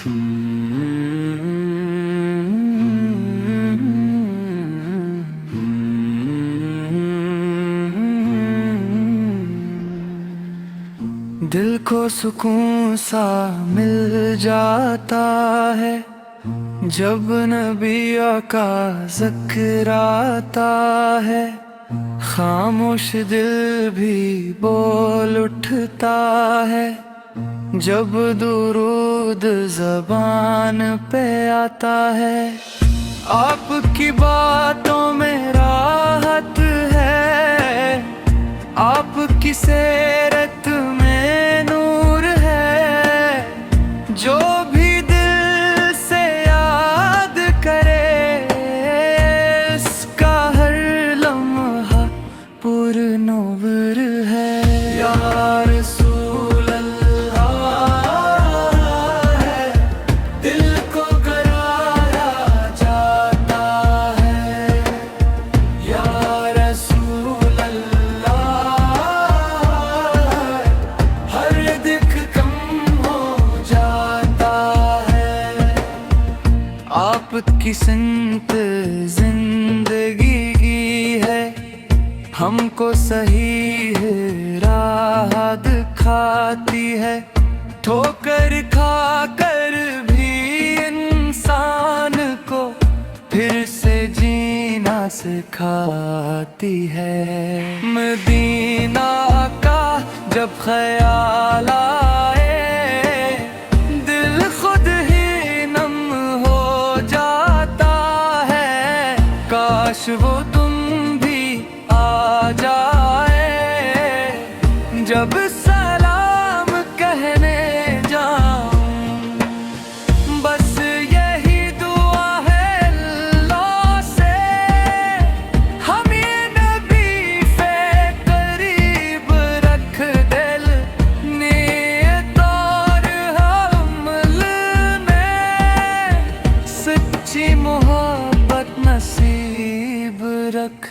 दिल को सुकून सा मिल जाता है जब नबिया का ज़िक्र आता है। खामोश दिल भी बोल उठता है जब दुरूद ज़बान पे आता है। आपकी बातों में राहत है, आपकी सीरत में नूर है। जो भी दिल से याद करे इसका हर लम्हा पुरनूर है। या रसूल आपकी संत जिंदगी की है, हमको सही है राह दिखाती है। ठोकर खाकर भी इंसान को फिर से जीना सिखाती है। मदीना का जब ख्याल आए दिल खुद ही नम हो जाता है। काश वो तुम भी आ जाए जब सलाम कहने जाऊं। बस यही दुआ है अल्लाह से, हम ये नबी से करीब रख दिल नियत और अमल में। सच्ची मोहब्बत नसीब रख।